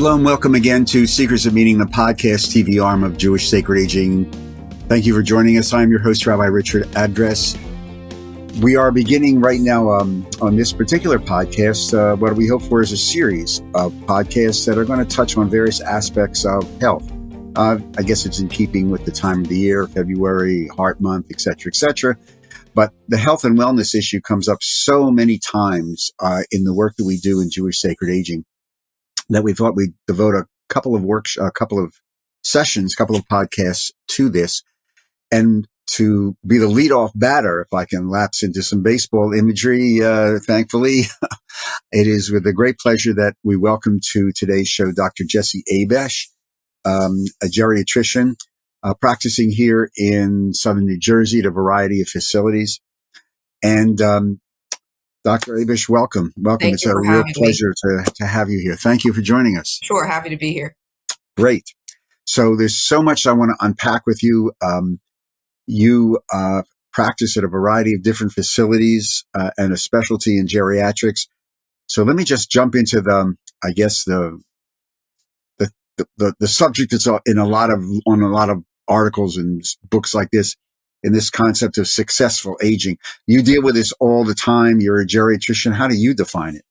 Shalom, welcome again to Secrets of Meaning, the podcast TV arm of Jewish Sacred Aging. Thank you for joining us. I'm your host, Rabbi Richard Address. We are beginning right now on this particular podcast. What we hope for is a series of podcasts that are going to touch on various aspects of health. I guess it's in keeping with the time of the year, February, Heart Month, etc., etc. But the health and wellness issue comes up so many times in the work that we do in Jewish Sacred Aging that we thought we'd devote a couple of sessions, couple of podcasts to this. And to be the leadoff batter, if I can lapse into some baseball imagery, thankfully, it is with a great pleasure that we welcome to today's show Dr. Jesse Abesh, a geriatrician practicing here in southern New Jersey at a variety of facilities. And Dr. Abesh, welcome. Thank It's you a for real having pleasure to have you here. Thank you for joining us. Sure, happy to be here. Great. So there's so much I want to unpack with you. You practice at a variety of different facilities and a specialty in geriatrics. So let me just jump into the subject that's on a lot of articles and books like this, in this concept of successful aging. You deal with this all the time. You're a geriatrician. How do you define it?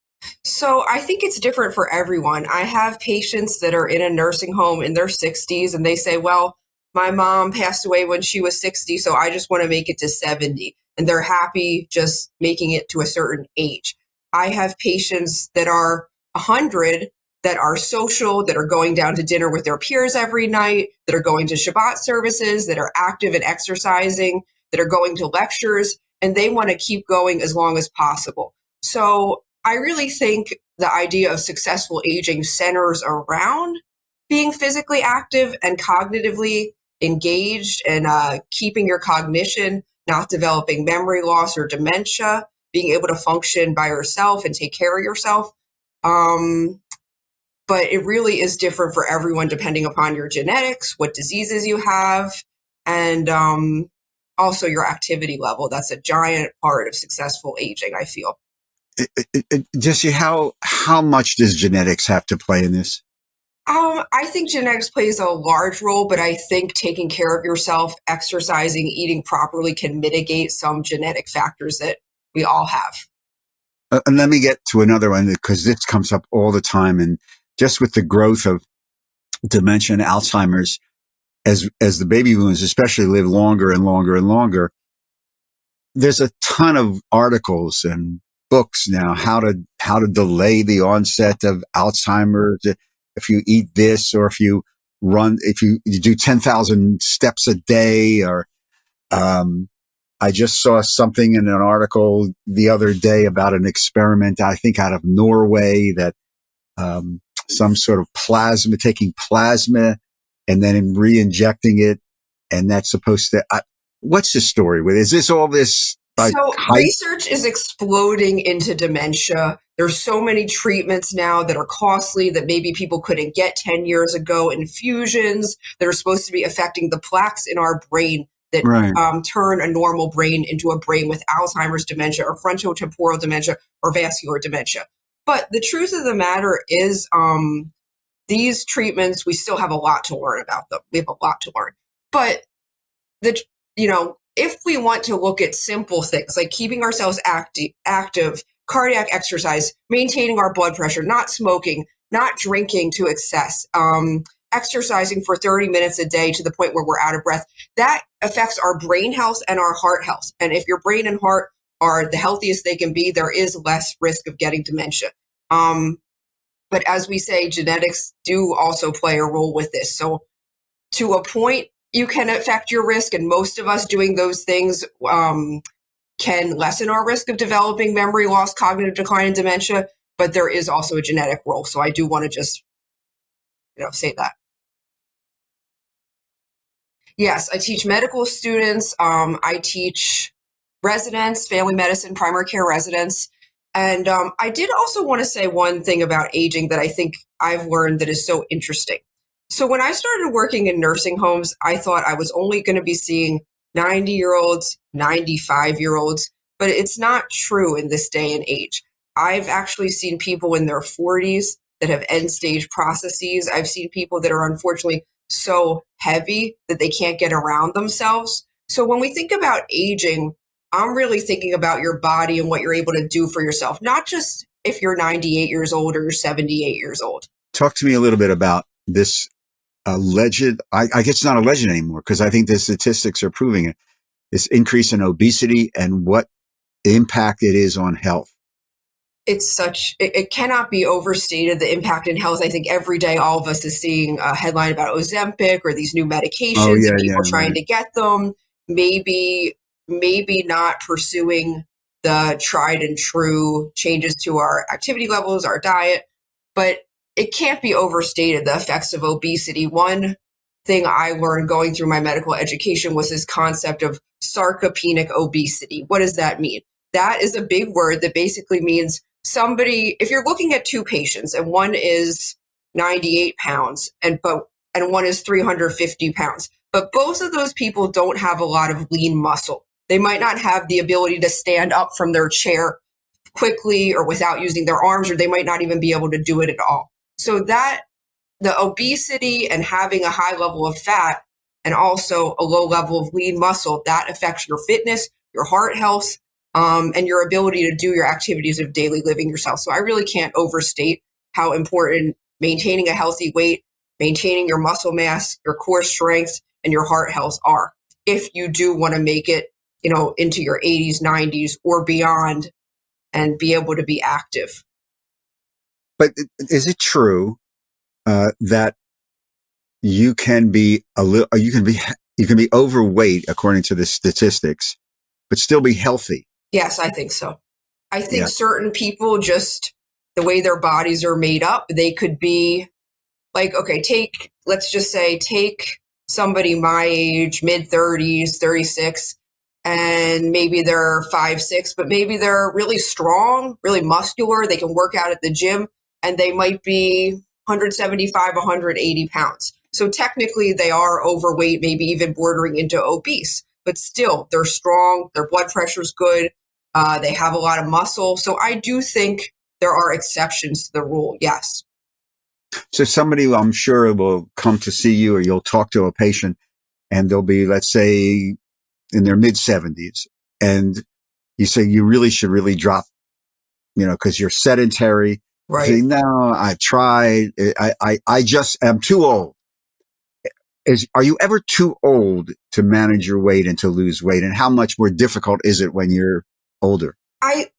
So I think it's different for everyone. I have patients that are in a nursing home in their 60s and they say, well, my mom passed away when she was 60, so I just want to make it to 70. And they're happy just making it to a certain age. I have patients that are 100 that are social, that are going down to dinner with their peers every night, that are going to Shabbat services, that are active and exercising, that are going to lectures, and they want to keep going as long as possible. So I really think the idea of successful aging centers around being physically active and cognitively engaged and keeping your cognition, not developing memory loss or dementia, being able to function by yourself and take care of yourself. But it really is different for everyone depending upon your genetics, what diseases you have, and also your activity level. That's a giant part of successful aging, I feel. Jesse, how much does genetics have to play in this? I think genetics plays a large role, but I think taking care of yourself, exercising, eating properly can mitigate some genetic factors that we all have. And let me get to another one, because this comes up all the time. And just with the growth of dementia and Alzheimer's, as the baby boomers especially live longer and longer and longer, there's a ton of articles and books now how to delay the onset of Alzheimer's. If you eat this, or if you do 10,000 steps a day, or, I just saw something in an article the other day about an experiment, I think out of Norway, that, some sort of taking plasma and then re-injecting it. And that's supposed to, what's the story with it? Is this all this? So research is exploding into dementia. There's so many treatments now that are costly that maybe people couldn't get 10 years ago. Infusions that are supposed to be affecting the plaques in our brain that turn a normal brain into a brain with Alzheimer's dementia or frontotemporal dementia or vascular dementia. But the truth of the matter is these treatments, we still have a lot to learn about them. We have a lot to learn. But if we want to look at simple things like keeping ourselves active, cardiac exercise, maintaining our blood pressure, not smoking, not drinking to excess, exercising for 30 minutes a day to the point where we're out of breath, that affects our brain health and our heart health. And if your brain and heart are the healthiest they can be, there is less risk of getting dementia. But as we say, genetics do also play a role with this. So to a point, you can affect your risk, and most of us doing those things can lessen our risk of developing memory loss, cognitive decline, and dementia, but there is also a genetic role. So I do want to just, say that. Yes, I teach medical students. I teach residents, family medicine, primary care residents. And I did also want to say one thing about aging that I think I've learned that is so interesting. So when I started working in nursing homes, I thought I was only going to be seeing 90-year-olds, 95-year-olds, but it's not true in this day and age. I've actually seen people in their 40s that have end stage processes. I've seen people that are unfortunately so heavy that they can't get around themselves. So when we think about aging, I'm really thinking about your body and what you're able to do for yourself, not just if you're 98 years old or you're 78 years old. Talk to me a little bit about this alleged, I guess it's not alleged anymore because I think the statistics are proving it, this increase in obesity and what impact it is on health. It cannot be overstated, the impact in health. I think every day all of us is seeing a headline about Ozempic or these new medications and people trying to get them. Maybe not pursuing the tried and true changes to our activity levels, our diet, but it can't be overstated, the effects of obesity. One thing I learned going through my medical education was this concept of sarcopenic obesity. What does that mean? That is a big word that basically means somebody, if you're looking at two patients and one is 98 pounds and one is 350 pounds, but both of those people don't have a lot of lean muscle. They might not have the ability to stand up from their chair quickly or without using their arms, or they might not even be able to do it at all. So that the obesity and having a high level of fat and also a low level of lean muscle, that affects your fitness, your heart health, and your ability to do your activities of daily living yourself. So I really can't overstate how important maintaining a healthy weight, maintaining your muscle mass, your core strength, and your heart health are, if you do want to make it, into your 80s, 90s, or beyond, and be able to be active. But is it true that you can be overweight according to the statistics, but still be healthy? Yes, I think so. I think certain people, just the way their bodies are made up, they could be like, okay, let's just say take somebody my age, mid 30s, 36, and maybe they're 5'6", but maybe they're really strong, really muscular. They can work out at the gym and they might be 175, 180 pounds. So technically they are overweight, maybe even bordering into obese, but still they're strong. Their blood pressure is good. They have a lot of muscle. So I do think there are exceptions to the rule. Yes. So somebody, I'm sure, will come to see you, or you'll talk to a patient and they'll be, let's say, in their mid 70s. And you say, you should really drop, cause you're sedentary. Right. Say, no, I tried. I just am too old. Are you ever too old to manage your weight and to lose weight? And how much more difficult is it when you're older? It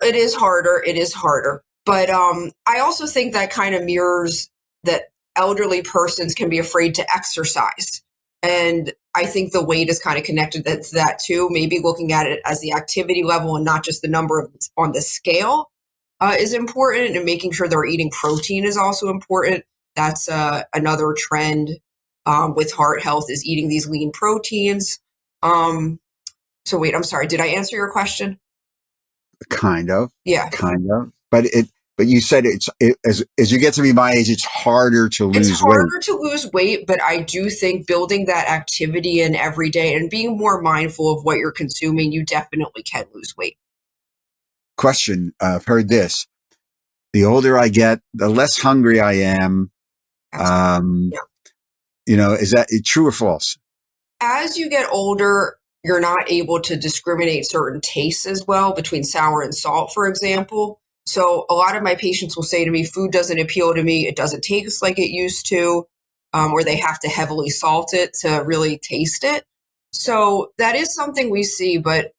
is harder. It is harder. But I also think that kind of mirrors that elderly persons can be afraid to exercise. And I think the weight is kind of connected to that too. Maybe looking at it as the activity level and not just the number on the scale is important, and making sure they're eating protein is also important. That's another trend with heart health, is eating these lean proteins. So wait, I'm sorry. Did I answer your question? Kind of. Yeah. Kind of. But you said as you get to be my age, it's harder to lose weight. It's harder to lose weight, but I do think building that activity in every day and being more mindful of what you're consuming, you definitely can lose weight. Question. I've heard this. The older I get, the less hungry I am. Is that true or false? As you get older, you're not able to discriminate certain tastes as well between sour and salt, for example. So a lot of my patients will say to me, food doesn't appeal to me. It doesn't taste like it used to, or they have to heavily salt it to really taste it. So that is something we see. But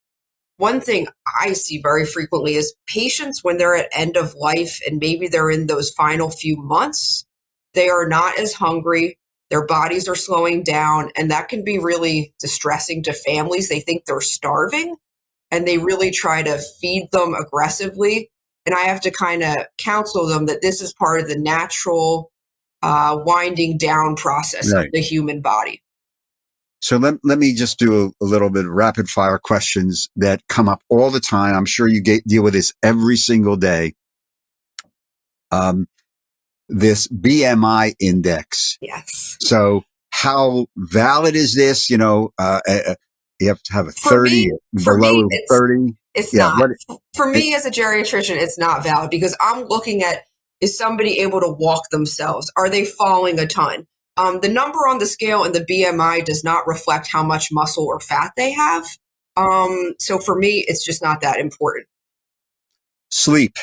one thing I see very frequently is patients, when they're at end of life and maybe they're in those final few months, they are not as hungry. Their bodies are slowing down, and that can be really distressing to families. They think they're starving and they really try to feed them aggressively. And I have to kind of counsel them that this is part of the natural winding down process of the human body. So let me just do a little bit of rapid fire questions that come up all the time. I'm sure you deal with this every single day. This BMI index. Yes. So how valid is this? You have to have a 30, below 30. It's not. For me as a geriatrician, it's not valid, because I'm looking at Is somebody able to walk themselves? Are they falling a ton? The number on the scale and the BMI does not reflect how much muscle or fat they have. So for me, it's just not that important. Sleep.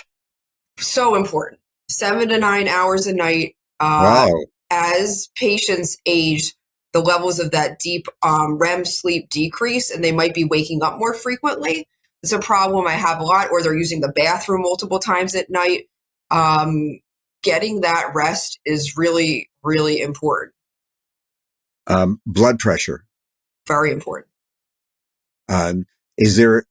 So important. 7 to 9 hours a night. Wow. As patients age, the levels of that deep REM sleep decrease, and they might be waking up more frequently. It's a problem I have a lot, or they're using the bathroom multiple times at night. Getting that rest is really, really important. Blood pressure. Very important. Is there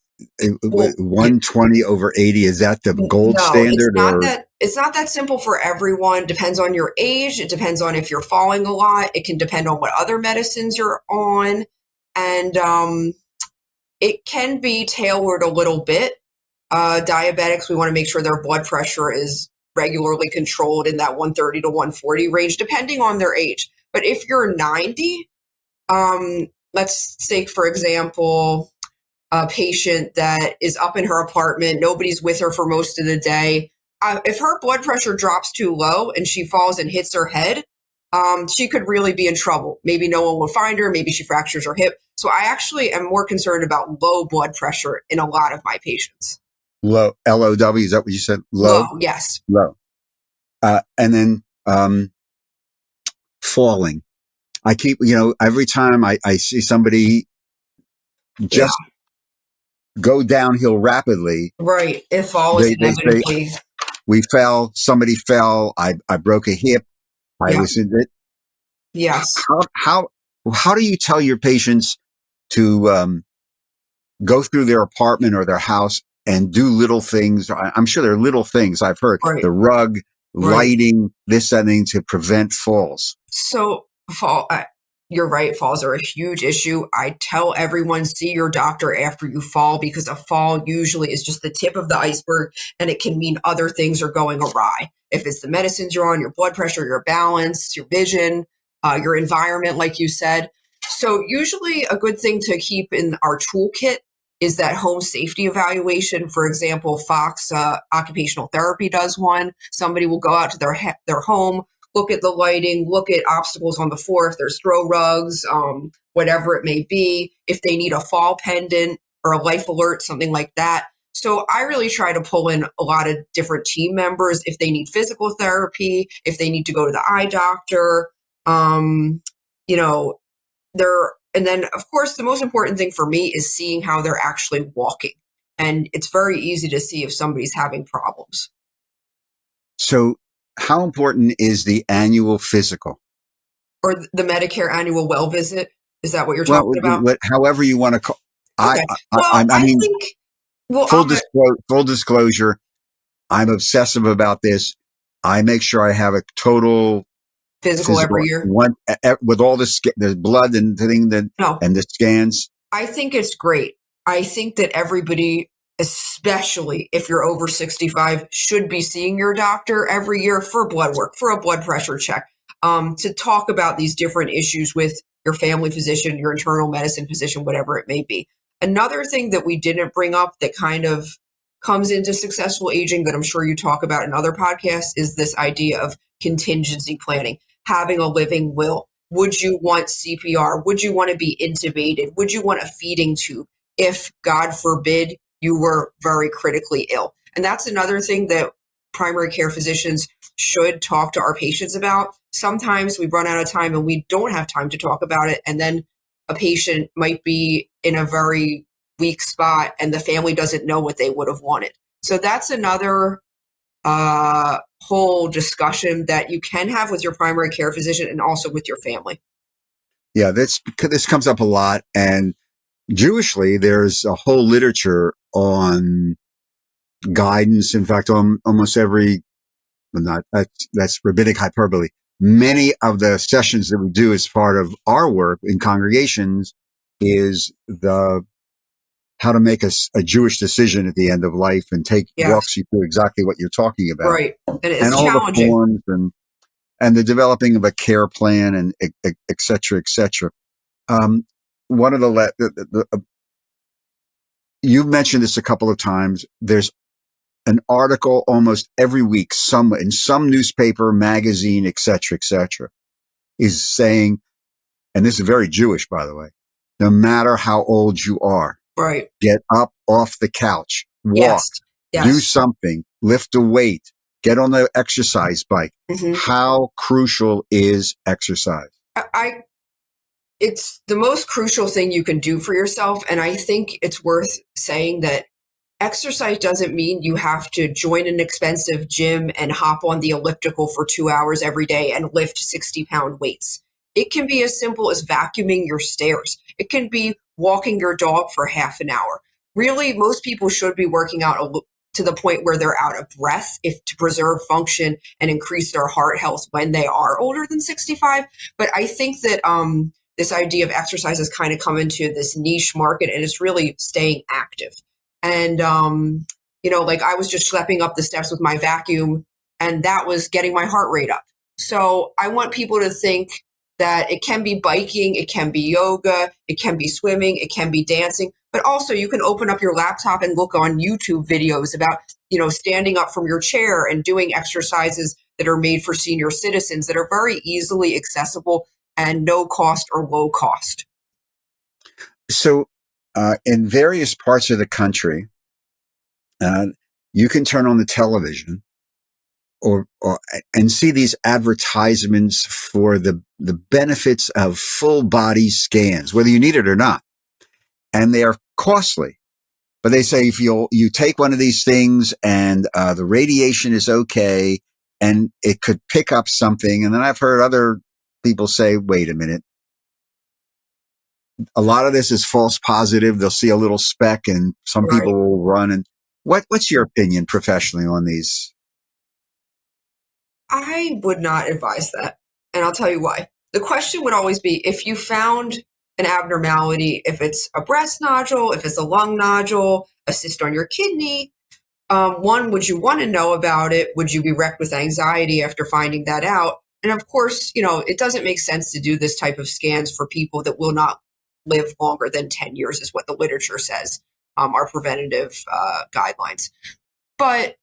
Well, 120/80? Is that the gold no, it's standard, not or? that. It's not that simple for everyone. Depends on your age. It depends on if you're falling a lot. It can depend on what other medicines you're on, and it can be tailored a little bit. Diabetics, we want to make sure their blood pressure is regularly controlled in that 130 to 140 range, depending on their age. But if you're 90, let's take, for example, a patient that is up in her apartment, nobody's with her for most of the day. If her blood pressure drops too low and she falls and hits her head, she could really be in trouble. Maybe no one will find her. Maybe she fractures her hip. So I actually am more concerned about low blood pressure in a lot of my patients. Low, LOW, is that what you said? Low, yes. Low. And then falling. I keep, every time I see somebody just go downhill rapidly, Right. It falls they say, inevitably. we fell, somebody fell, I broke a hip, I was in it. Yes. How do you tell your patients to go through their apartment or their house and do little things? I'm sure there are little things I've heard, Right. the rug, Right. lighting, this, that, and thing to prevent falls. So you're right. Falls are a huge issue. I tell everyone, see your doctor after you fall, because a fall usually is just the tip of the iceberg, and it can mean other things are going awry. If it's the medicines you're on, your blood pressure, your balance, your vision, your environment, like you said. So usually a good thing to keep in our toolkit is that home safety evaluation. For example, Fox Occupational Therapy does one. Somebody will go out to their home, look at the lighting, look at obstacles on the floor, if there's throw rugs, whatever it may be, if they need a fall pendant or a life alert, something like that. So I really try to pull in a lot of different team members if they need physical therapy, if they need to go to the eye doctor, you know, and then of course the most important thing for me is seeing how they're actually walking. And it's very easy to see if somebody's having problems. So how important is the annual physical? Or the Medicare annual well visit? Is that what you're talking about? However you want to call. Okay. Well, I mean, think, well, full disclosure, I'm obsessive about this. I make sure I have a total physical every year. One with all the blood and and the scans. I think it's great. I think that everybody, especially if you're over 65, should be seeing your doctor every year for blood work, for a blood pressure check, to talk about these different issues with your family physician, your internal medicine physician, whatever it may be. Another thing that we didn't bring up that kind of comes into successful aging that I'm sure you talk about in other podcasts is this idea of contingency planning, having a living will. Would you want CPR? Would you want to be intubated? Would you want a feeding tube if, God forbid, you were very critically ill? And that's another thing that primary care physicians should talk to our patients about. Sometimes we run out of time and we don't have time to talk about it. And then a patient might be in a very weak spot and the family doesn't know what they would have wanted. So that's another whole discussion that you can have with your primary care physician and also with your family. Yeah, this comes up a lot. And Jewishly, there's a whole literature on guidance. In fact, on almost every, that's rabbinic hyperbole. Many of the sessions that we do as part of our work in congregations is how to make a Jewish decision at the end of life and walks you through exactly what you're talking about. Right. And it's and all challenging. The forms and the developing of a care plan and et cetera, et cetera. One of you've mentioned this a couple of times. There's an article almost every week, in some newspaper, magazine, et cetera, is saying, and this is very Jewish, by the way, no matter how old you are, Right. get up off the couch, walk, Yes. Yes. do something, lift a weight, get on the exercise bike. Mm-hmm. How crucial is exercise? It's the most crucial thing you can do for yourself. And I think it's worth saying that exercise doesn't mean you have to join an expensive gym and hop on the elliptical for 2 hours every day and lift 60-pound weights. It can be as simple as vacuuming your stairs. It can be walking your dog for half an hour. Really, most people should be working out to the point where they're out of breath if to preserve function and increase their heart health when they are older than 65. But I think that this idea of exercise has kind of come into this niche market, and it's really staying active. And, like I was just schlepping up the steps with my vacuum, and that was getting my heart rate up. So I want people to think that it can be biking, it can be yoga, it can be swimming, it can be dancing, but also you can open up your laptop and look on YouTube videos about, standing up from your chair and doing exercises that are made for senior citizens that are very easily accessible and no cost or low cost. So, in various parts of the country, you can turn on the television and see these advertisements for the benefits of full body scans, whether you need it or not. And they are costly, but they say if you take one of these things and the radiation is okay and it could pick up something. And then I've heard other people say, wait a minute. A lot of this is false positive. They'll see a little speck and some Right. people will run. And what's your opinion professionally on these? I would not advise that. And I'll tell you why. The question would always be if you found an abnormality, if it's a breast nodule, if it's a lung nodule, a cyst on your kidney, one, would you want to know about it? Would you be wrecked with anxiety after finding that out? And of course, it doesn't make sense to do this type of scans for people that will not live longer than 10 years, is what the literature says, our preventative guidelines. But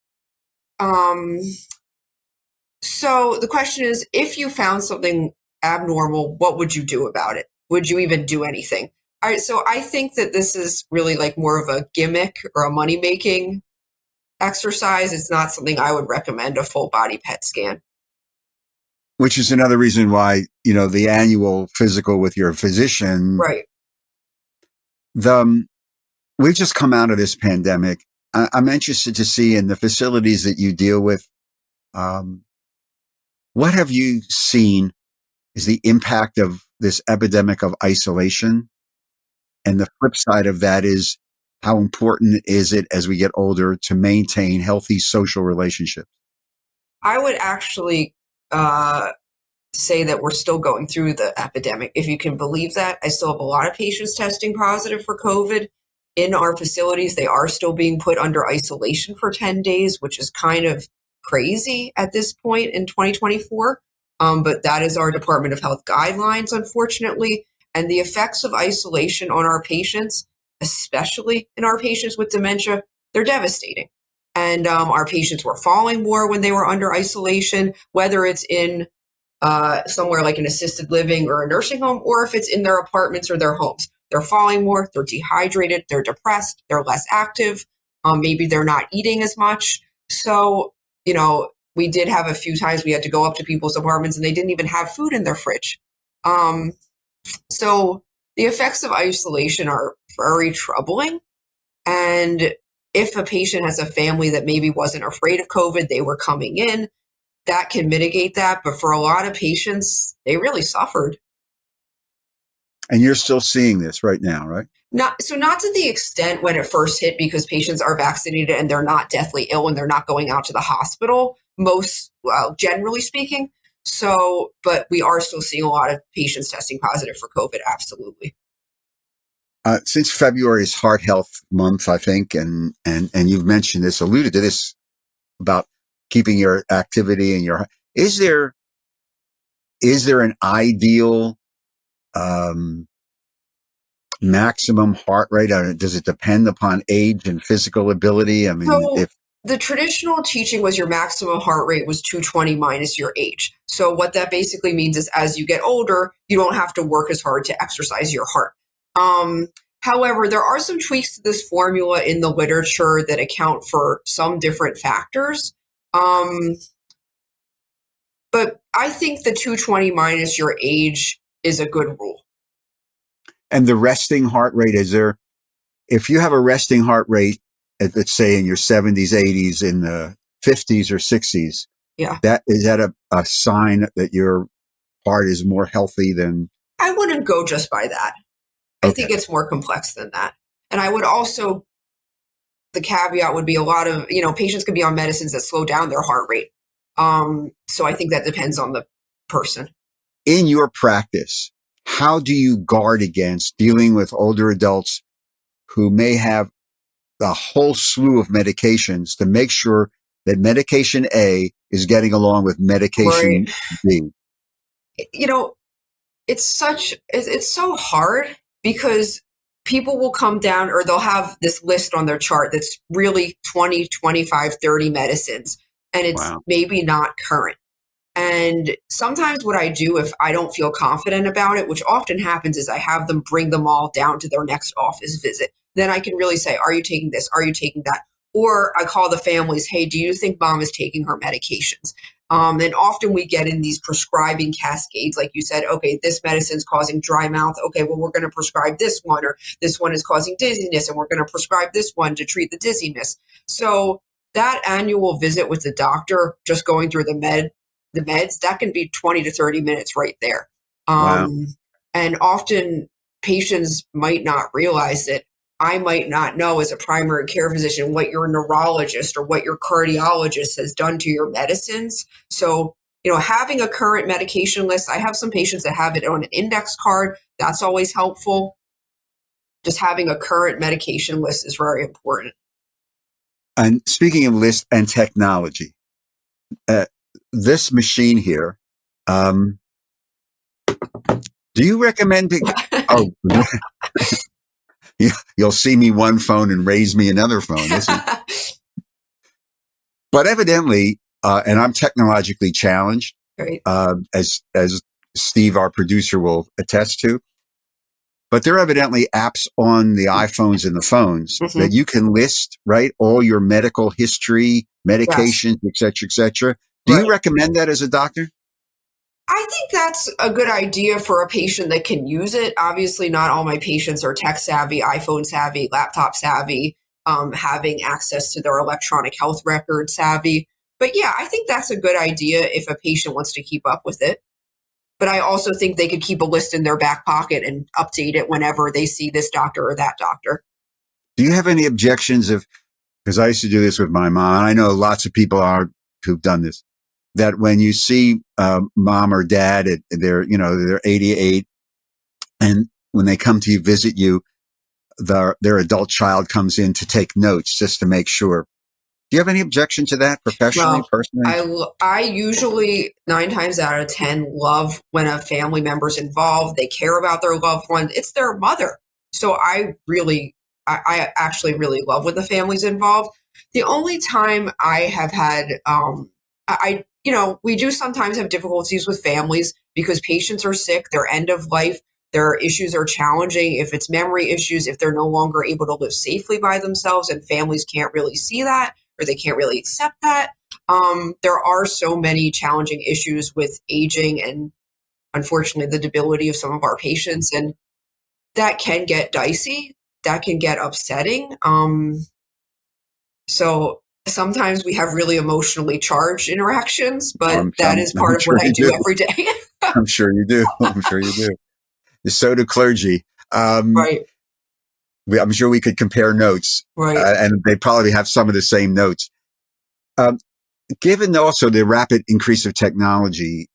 so the question is, if you found something abnormal, what would you do about it? Would you even do anything? All right, so I think that this is really like more of a gimmick or a money-making exercise. It's not something I would recommend a full body PET scan. Which is another reason why, the annual physical with your physician. Right. We've just come out of this pandemic. I'm interested to see in the facilities that you deal with, what have you seen is the impact of this epidemic of isolation? And the flip side of that is how important is it as we get older to maintain healthy social relationships? I would actually say that we're still going through the epidemic, if you can believe that. I still have a lot of patients testing positive for COVID in our facilities. They are still being put under isolation for 10 days, which is kind of crazy at this point in 2024. But that is our Department of Health guidelines, unfortunately. And the effects of isolation on our patients, especially in our patients with dementia, they're devastating. And our patients were falling more when they were under isolation, whether it's in somewhere like an assisted living or a nursing home, or if it's in their apartments or their homes. They're falling more, they're dehydrated, they're depressed, they're less active, maybe they're not eating as much. So, we did have a few times we had to go up to people's apartments and they didn't even have food in their fridge. So the effects of isolation are very troubling. And if a patient has a family that maybe wasn't afraid of COVID, they were coming in, that can mitigate that. But for a lot of patients, they really suffered. And you're still seeing this right now, right? Not to the extent when it first hit, because patients are vaccinated and they're not deathly ill and they're not going out to the hospital, generally speaking. So, but we are still seeing a lot of patients testing positive for COVID. Absolutely. Since February is Heart Health Month, I think, and you've mentioned this, alluded to this about keeping your activity and is there an ideal maximum heart rate? Does it depend upon age and physical ability? I mean, So The traditional teaching was your maximum heart rate was 220 minus your age. So what that basically means is as you get older, you don't have to work as hard to exercise your heart. Um, However, there are some tweaks to this formula in the literature that account for some different factors. Um, but I think the 220 minus your age is a good rule. And the resting heart rate, if you have a resting heart rate, let's say in your 70s, 80s, in the 50s or 60s, Yeah. is that a sign that your heart is more healthy than? I wouldn't go just by that. I think Okay. it's more complex than that. And I would also, the caveat would be a lot of, patients could be on medicines that slow down their heart rate. So I think that depends on the person. In your practice, how do you guard against dealing with older adults who may have a whole slew of medications to make sure that medication A is getting along with Right. medication B? You know, it's so hard because people will come down or they'll have this list on their chart that's really 20, 25, 30 medicines, and it's Wow. maybe not current. And sometimes what I do if I don't feel confident about it, which often happens, is I have them bring them all down to their next office visit. Then I can really say, are you taking this? Are you taking that? Or I call the families, hey, do you think mom is taking her medications? And often we get in these prescribing cascades, like you said, okay, this medicine is causing dry mouth. Okay, well, we're going to prescribe this one, or this one is causing dizziness, and we're going to prescribe this one to treat the dizziness. So that annual visit with the doctor, just going through the meds, that can be 20 to 30 minutes right there. Wow. And often patients might not realize that I might not know as a primary care physician what your neurologist or what your cardiologist has done to your medicines. So, having a current medication list, I have some patients that have it on an index card. That's always helpful. Just having a current medication list is very important. And speaking of list and technology, uh, this machine here, um, do you recommend? Oh, you'll see me one phone and raise me another phone. But evidently, and I'm technologically challenged, Right. as Steve, our producer, will attest to. But there are evidently apps on the iPhones and the phones Mm-hmm. that you can list, right? All your medical history, Yes. medications, et cetera, et cetera. Do you Right. recommend that as a doctor? I think that's a good idea for a patient that can use it. Obviously, not all my patients are tech savvy, iPhone savvy, laptop savvy, having access to their electronic health record savvy. But yeah, I think that's a good idea if a patient wants to keep up with it. But I also think they could keep a list in their back pocket and update it whenever they see this doctor or that doctor. Do you have any objections because I used to do this with my mom. I know lots of people who've done this, that when you see mom or dad, they're 88, and when they come to visit you, their adult child comes in to take notes just to make sure. Do you have any objection to that professionally, Well, personally? I usually 9 times out of 10 love when a family member's involved. They care about their loved one. It's their mother. So I actually really love when the family's involved. The only time I have had, we do sometimes have difficulties with families because patients are sick, they're end of life, their issues are challenging. If it's memory issues, if they're no longer able to live safely by themselves, and families can't really see that or they can't really accept that. There are so many challenging issues with aging and unfortunately the debility of some of our patients, and that can get dicey. That can get upsetting. So sometimes we have really emotionally charged interactions, but that is I'm part of sure what I you do do. every day. I'm sure you do. I'm sure you do. So do clergy. Right, I'm sure we could compare notes, right. and they probably have some of the same notes. Um, Given also the rapid increase of technology,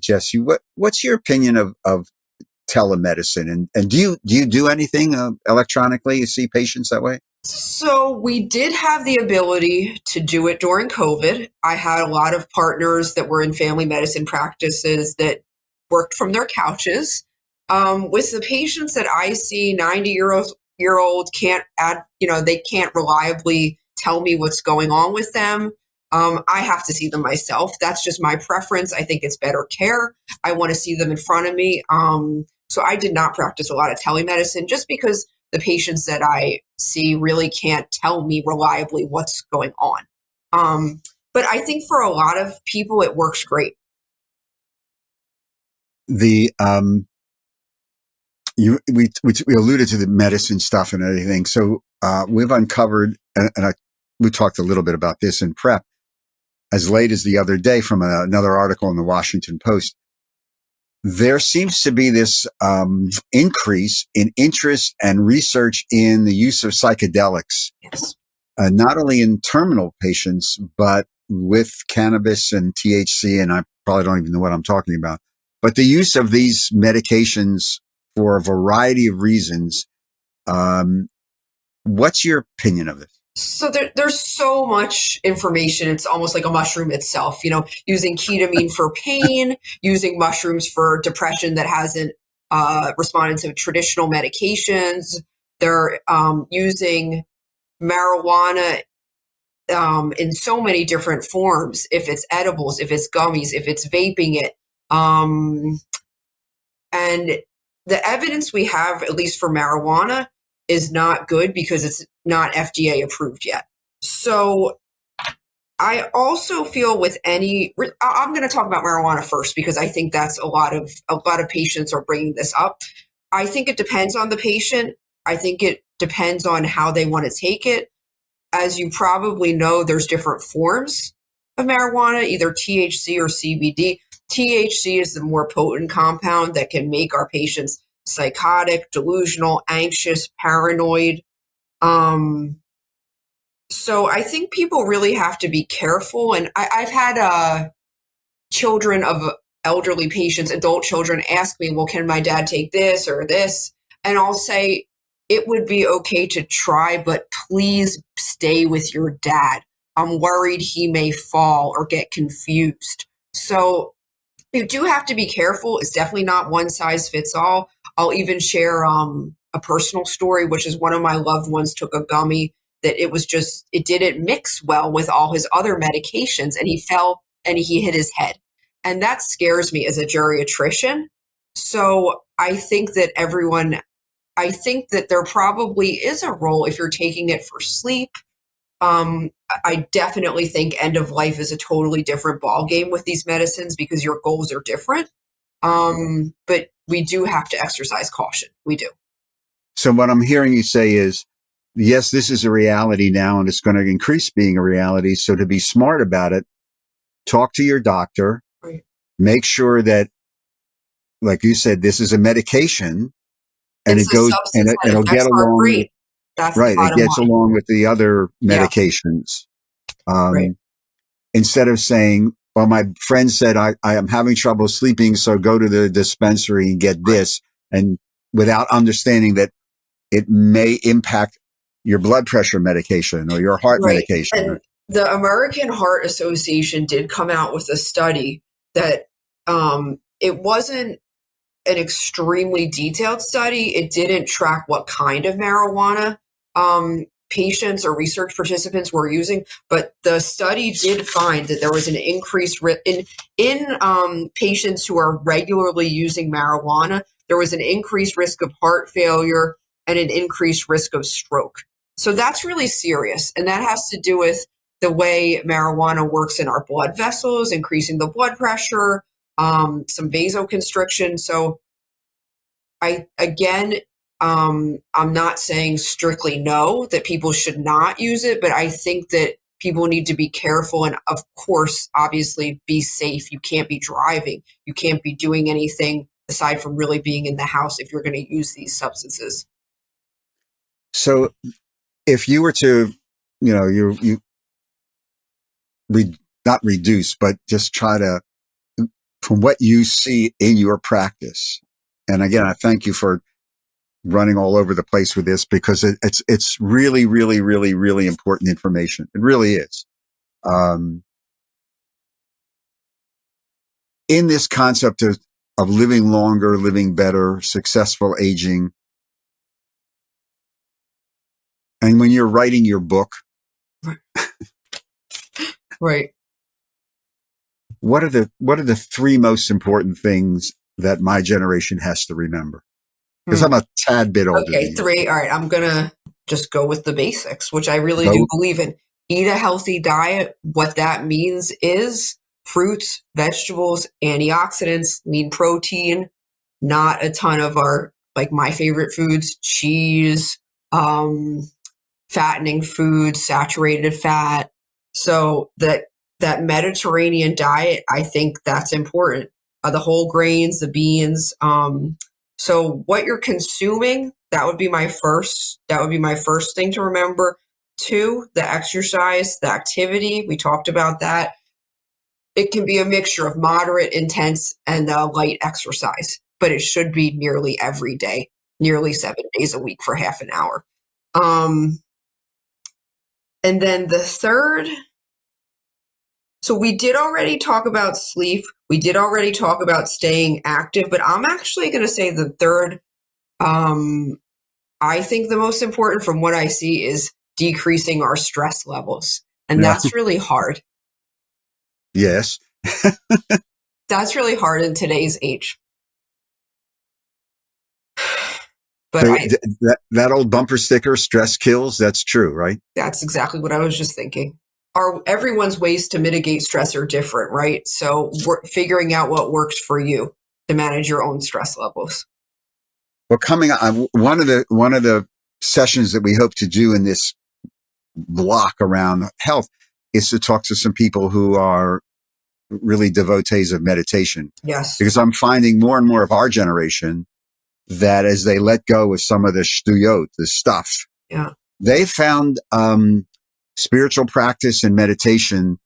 Jesse, what's your opinion of telemedicine? And do you do anything electronically? You see patients that way? So we did have the ability to do it during COVID. I had a lot of partners that were in family medicine practices that worked from their couches. With the patients that I see, 90-year-old can't add, they can't reliably tell me what's going on with them. I have to see them myself. That's just my preference. I think it's better care. I want to see them in front of me. So I did not practice a lot of telemedicine just because the patients that I see really can't tell me reliably what's going on. But I think for a lot of people, it works great. We alluded to the medicine stuff and everything. So we've uncovered, we talked a little bit about this in prep, as late as the other day from another article in the Washington Post. There seems to be this increase in interest and research in the use of psychedelics, Yes. Not only in terminal patients, but with cannabis and THC, and I probably don't even know what I'm talking about, but the use of these medications for a variety of reasons. What's your opinion of this? So there's so much information. It's almost like a mushroom itself, using ketamine for pain, using mushrooms for depression that hasn't responded to traditional medications. They're using marijuana in so many different forms. If it's edibles, if it's gummies, if it's vaping it. And the evidence we have, at least for marijuana, is not good because it's not FDA approved yet. So I also feel with I'm going to talk about marijuana first because I think that's a lot of patients are bringing this up. I think it depends on the patient. I think it depends on how they want to take it. As you probably know, there's different forms of marijuana, either THC or CBD. THC is the more potent compound that can make our patients psychotic, delusional, anxious, paranoid. So I think people really have to be careful. And I've had children of elderly patients, adult children, ask me, well, can my dad take this or this? And I'll say, it would be okay to try, but please stay with your dad. I'm worried he may fall or get confused. So you do have to be careful. It's definitely not one size fits all. I'll even share a personal story, which is one of my loved ones took a gummy that it didn't mix well with all his other medications, and he fell and he hit his head. And that scares me as a geriatrician. So I think that there probably is a role if you're taking it for sleep. I definitely think end of life is a totally different ballgame with these medicines because your goals are different. But we do have to exercise caution. We do. So what I'm hearing you say is, yes, this is a reality now and it's going to increase being a reality. So to be smart about it, talk to your doctor, Right. Make sure that, like you said, this is a medication and It's it goes and it'll get along. brain. That's right. It gets line. along with the other medications. Yeah. Right. Instead of saying, well, my friend said I am having trouble sleeping, so go to the dispensary and get this. And without understanding that it may impact your blood pressure medication or your heart medication. And the American Heart Association did come out with a study that it wasn't an extremely detailed study. It didn't track what kind of marijuana patients or research participants were using, but the study did find that there was an increased risk in patients who are regularly using marijuana. There was an increased risk of heart failure and an increased risk of stroke. So that's really serious, and that has to do with the way marijuana works in our blood vessels, increasing the blood pressure, some vasoconstriction. So I'm not saying strictly no, that people should not use it, but I think that people need to be careful and, of course, obviously be safe. You can't be driving. You can't be doing anything aside from really being in the house if you're going to use these substances. So if you were to, not reduce, but just try to, from what you see in your practice. And again, I thank you for running all over the place with this because it's really, really, really, really important information. It really is. In this concept of living longer, living better, successful aging. And when you're writing your book, Right. What are the three most important things that my generation has to remember? Because I'm a tad bit older than Okay, you. 3. All right, I'm going to just go with the basics, which I really do Go. believe in. Eat a healthy diet. What that means is fruits, vegetables, antioxidants, lean protein, not a ton of my favorite foods, cheese, fattening foods, saturated fat. So that Mediterranean diet, I think that's important. The whole grains, the beans. So what you're consuming, that would be my first thing to remember. 2, the exercise, the activity. We talked about that. It can be a mixture of moderate, intense, and light exercise, but it should be nearly every day, nearly 7 days a week for half an hour. And then the third, so we did already talk about sleep. We did already talk about staying active, but I'm actually going to say the third, I think the most important from what I see is decreasing our stress levels. And Yeah. that's really hard. Yes. That's really hard in today's age. But So that old bumper sticker, stress kills, that's true, right? That's exactly what I was just thinking. Everyone's ways to mitigate stress are different, right? So we're figuring out what works for you to manage your own stress levels. Well, coming on, one of the sessions that we hope to do in this block around health is to talk to some people who are really devotees of meditation. Yes. Because I'm finding more and more of our generation that as they let go of some of the shtuyot, the stuff, they found spiritual practice and meditation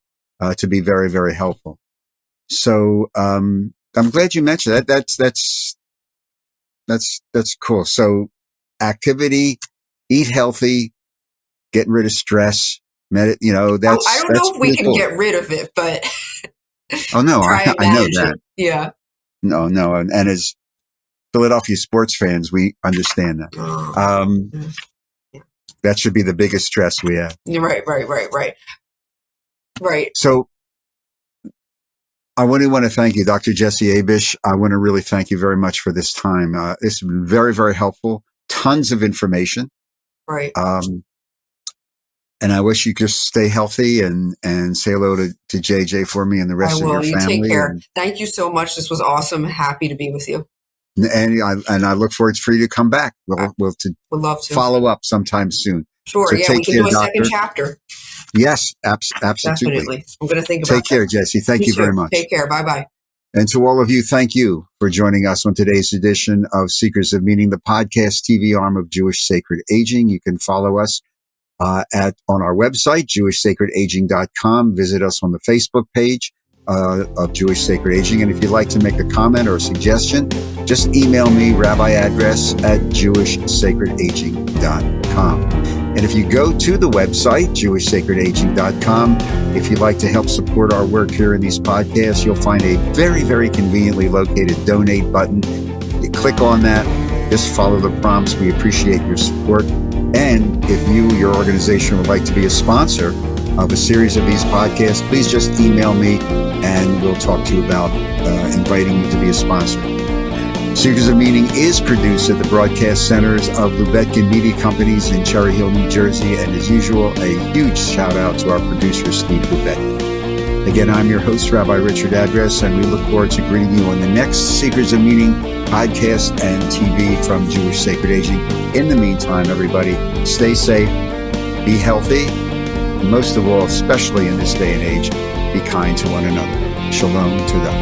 to be very, very helpful. So I'm glad you mentioned that. That's cool. So activity, eat healthy, getting rid of stress. I don't know if we can cool. get rid of it, but oh no, I know that. It. Yeah. No, and as Philadelphia sports fans, we understand that. That should be the biggest stress we have. Right. So I want to thank you, Dr. Jesse Abesh. I want to really thank you very much for this time. It's been very, very helpful. Tons of information. Right. And I wish you could stay healthy and say hello to JJ for me and the rest of your family. You take care. Thank you so much. This was awesome. Happy to be with you. And I look forward for you to come back. We'll love to follow up sometime soon. Sure. So we can do a second chapter. Yes, absolutely. Definitely. I'm going to think about Take care, Jesse. Thank you very much. Take care. Bye-bye. And to all of you, thank you for joining us on today's edition of Seekers of Meaning, the podcast TV arm of Jewish Sacred Aging. You can follow us on our website, jewishsacredaging.com. Visit us on the Facebook page of Jewish Sacred Aging. And if you'd like to make a comment or a suggestion, just email me, rabbiaddress@jewishsacredaging.com. And if you go to the website, jewishsacredaging.com, if you'd like to help support our work here in these podcasts, you'll find a very, very conveniently located donate button. You click on that, just follow the prompts. We appreciate your support. And if you, your organization, would like to be a sponsor of a series of these podcasts, please just email me and we'll talk to you about inviting you to be a sponsor. Seekers of Meaning is produced at the broadcast centers of Lubetkin Media Companies in Cherry Hill, New Jersey. And as usual, a huge shout out to our producer, Steve Lubetkin. Again, I'm your host, Rabbi Richard Address, and we look forward to greeting you on the next Seekers of Meaning podcast and TV from Jewish Sacred Aging. In the meantime, everybody, stay safe, be healthy, and most of all, especially in this day and age, be kind to one another. Shalom to them.